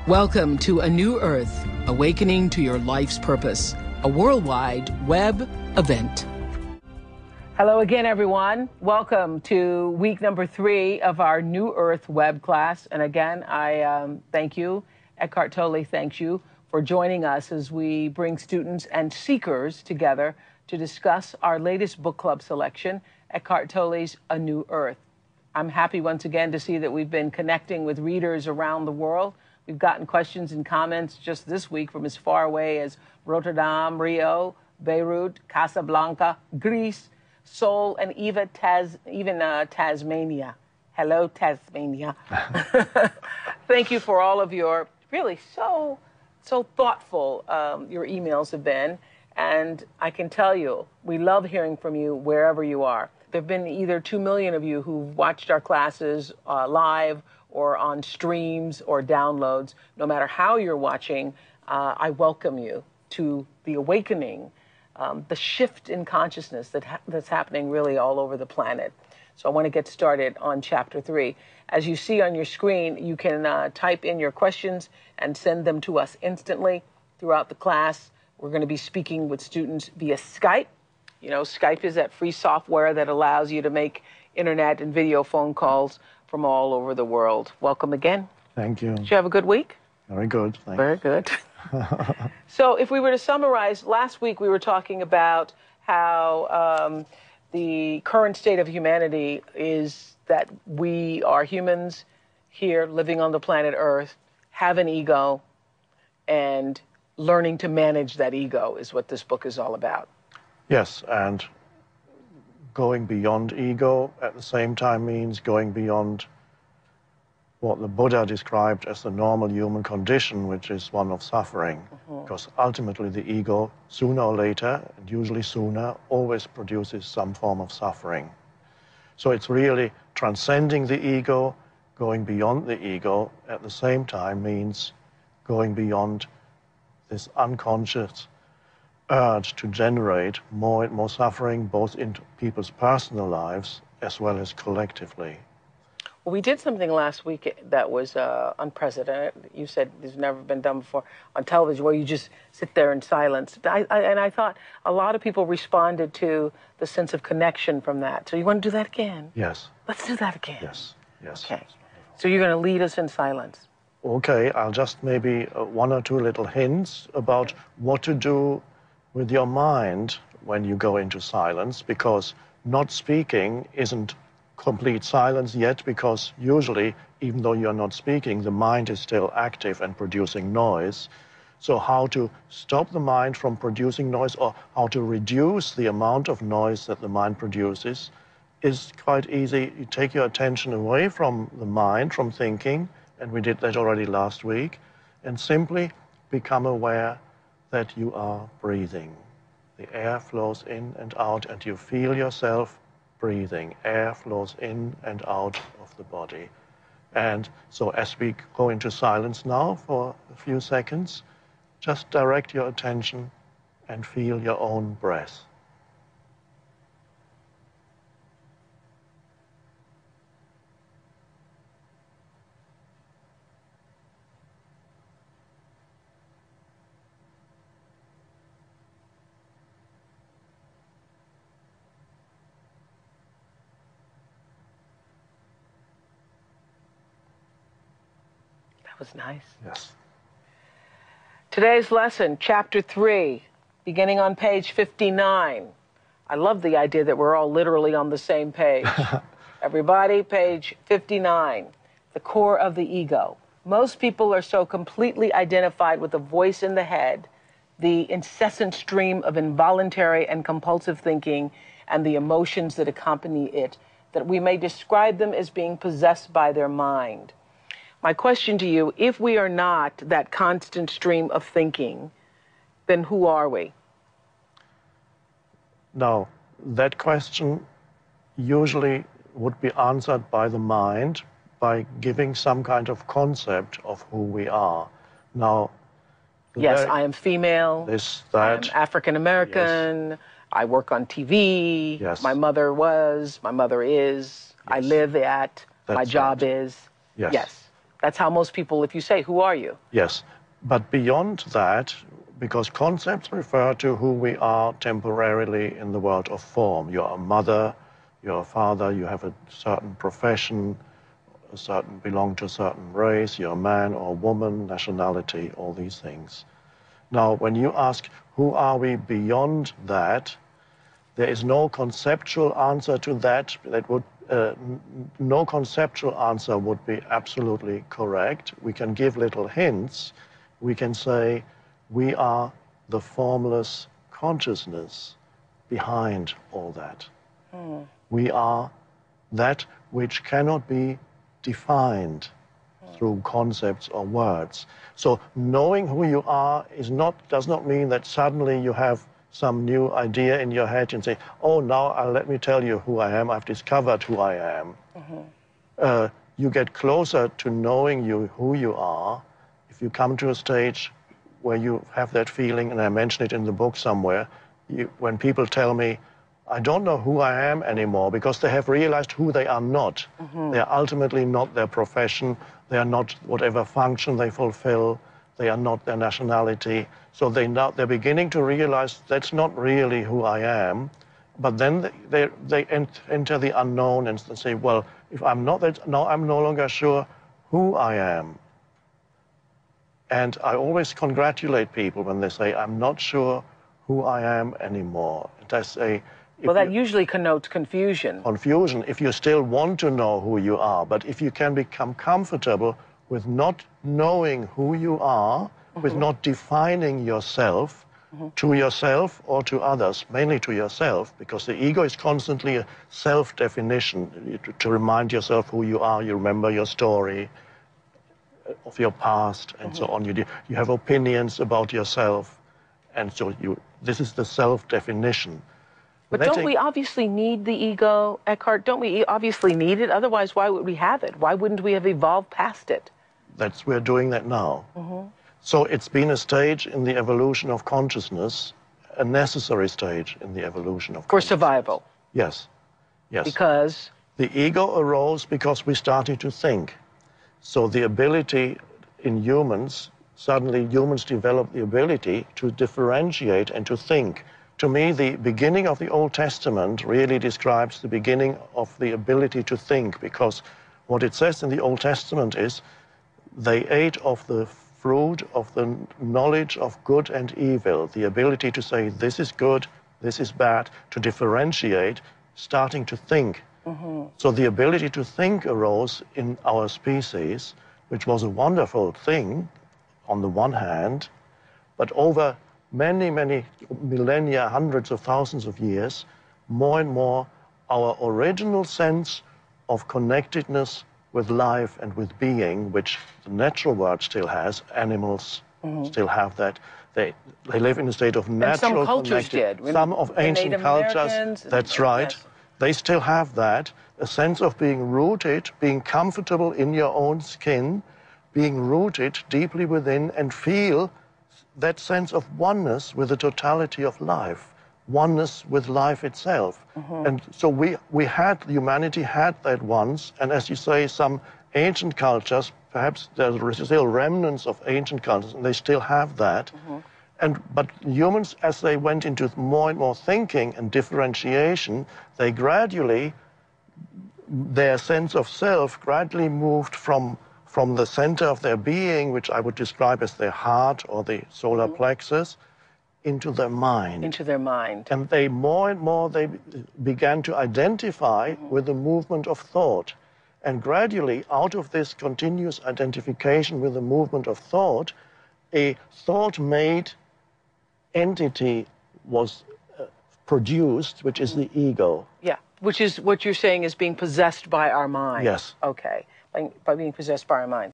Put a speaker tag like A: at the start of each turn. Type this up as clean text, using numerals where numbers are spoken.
A: Welcome to A New Earth, Awakening to Your Life's Purpose, a worldwide web event. Hello again, everyone. Welcome to week number 3 of our New Earth web class. And again, I thank you. Eckhart Tolle thanks you for joining us as we bring students and seekers together to discuss our latest book club selection, Eckhart Tolle's A New Earth. I'm happy once again to see that we've been connecting with readers around the world. We've gotten questions and comments just this week from as far away as Rotterdam, Rio, Beirut, Casablanca, Greece, Seoul, and even Tasmania. Hello, Tasmania. Thank you for all of your really so thoughtful your emails have been. And I can tell you, we love hearing from you wherever you are. There have been either 2 million of you who've watched our classes live or on streams or downloads. No matter how you're watching, I welcome you to the awakening, the shift in consciousness that's happening really all over the planet. So I want to get started on chapter 3. As you see on your screen, you can type in your questions and send them to us instantly throughout the class. We're going to be speaking with students via Skype. You know, Skype is that free software that allows you to make internet and video phone calls from all over the world. Welcome again.
B: Thank you.
A: Did you have a good week?
B: Very good. Thanks.
A: Very good. So if we were to summarize, last week we were talking about how the current state of humanity is that we are humans here living on the planet Earth, have an ego, and learning to manage that ego is what this book is all about.
B: Yes, and going beyond ego at the same time means going beyond what the Buddha described as the normal human condition, which is one of suffering. Because ultimately the ego, sooner or later, and usually sooner, always produces some form of suffering. So it's really transcending the ego, going beyond the ego at the same time means going beyond this unconscious urge to generate more and more suffering, both in people's personal lives as well as collectively.
A: Well, we did something last week that was unprecedented. You said it's never been done before on television, where you just sit there in silence. And I thought a lot of people responded to the sense of connection from that. So you want to do that again?
B: Yes.
A: Let's do that again.
B: Yes, yes.
A: Okay. So you're going to lead us in silence.
B: Okay, I'll just maybe 1 or 2 little hints about what to do with your mind when you go into silence, because not speaking isn't complete silence yet, because usually, even though you're not speaking, the mind is still active and producing noise. So how to stop the mind from producing noise, or how to reduce the amount of noise that the mind produces, is quite easy. You take your attention away from the mind, from thinking, and we did that already last week, and simply become aware that you are breathing. The air flows in and out, and you feel yourself breathing. Air flows in and out of the body. And so as we go into silence now for a few seconds, just direct your attention and feel your own breath.
A: Was nice.
B: Yes.
A: Today's lesson, chapter 3, beginning on page 59. I love the idea that we're all literally on the same page. Everybody, page 59, the core of the ego. Most people are so completely identified with the voice in the head, the incessant stream of involuntary and compulsive thinking, and the emotions that accompany it, that we may describe them as being possessed by their mind. My question to you, if we are not that constant stream of thinking, then who are we?
B: Now, that question usually would be answered by the mind by giving some kind of concept of who we are. Now,
A: yes, I am female,
B: this, that,
A: I'm African American, yes. I work on TV,
B: yes.
A: My mother was, my mother is, yes. I live at,
B: That's
A: my job
B: right.
A: is.
B: Yes.
A: Yes. That's how most people, if you say, who are you?
B: Yes. But beyond that, because concepts refer to who we are temporarily in the world of form. You're a mother, you're a father, you have a certain profession, belong to a certain race, you're a man or a woman, nationality, all these things. Now, when you ask, who are we beyond that, there is no conceptual answer to that. No conceptual answer would be absolutely correct. We can give little hints. We can say, we are the formless consciousness behind all that. We are that which cannot be defined through concepts or words. So knowing who you are does not mean that suddenly you have some new idea in your head and say, oh, now let me tell you who I am. I've discovered who I am. You get closer to knowing who you are if you come to a stage where you have that feeling, and I mention it in the book somewhere, when people tell me, I don't know who I am anymore, because they have realized who they are not. They are ultimately not their profession. They are not whatever function they fulfill. They are not their nationality. So they're beginning to realize that's not really who I am. But then they enter the unknown and say, well, if I'm not that, now I'm no longer sure who I am. And I always congratulate people when they say, I'm not sure who I am anymore. And I say,
A: well, that usually connotes confusion.
B: Confusion, if you still want to know who you are. But if you can become comfortable with not knowing who you are, with not defining yourself to yourself or to others, mainly to yourself, because the ego is constantly a self-definition. To remind yourself who you are, you remember your story of your past and so on. You have opinions about yourself, and so this is the self-definition.
A: But don't we obviously need the ego, Eckhart? Don't we obviously need it? Otherwise, why would we have it? Why wouldn't we have evolved past it?
B: We're doing that now. So it's been a stage in the evolution of consciousness, a necessary stage in the evolution of consciousness.
A: For survival?
B: Yes. Yes.
A: Because?
B: The ego arose because we started to think. So the ability in humans, suddenly humans developed the ability to differentiate and to think. To me, the beginning of the Old Testament really describes the beginning of the ability to think, because what it says in the Old Testament is they ate of the fruit of the knowledge of good and evil, the ability to say this is good, this is bad, to differentiate, starting to think. So the ability to think arose in our species, which was a wonderful thing on the one hand, but over many, many millennia, hundreds of thousands of years, more and more our original sense of connectedness with life and with being, which the natural world still has, animals still have that. They live in a state of natural
A: some cultures
B: connected.
A: did.
B: Some of ancient
A: Native
B: cultures,
A: Americans,
B: that's right.
A: Yes.
B: They still have that, a sense of being rooted, being comfortable in your own skin, being rooted deeply within, and feel that sense of oneness with the totality of life, oneness with life itself. And so humanity had that once, and as you say, some ancient cultures, perhaps there's still remnants of ancient cultures, and they still have that. But humans, as they went into more and more thinking and differentiation, they gradually, their sense of self gradually moved from the center of their being, which I would describe as their heart or the solar plexus, into their mind.
A: Into their mind.
B: And they more and more, they began to identify with the movement of thought. And gradually, out of this continuous identification with the movement of thought, a thought-made entity was produced, which is the ego.
A: Yeah, which is what you're saying is being possessed by our mind.
B: Yes.
A: Okay, by being possessed by our mind.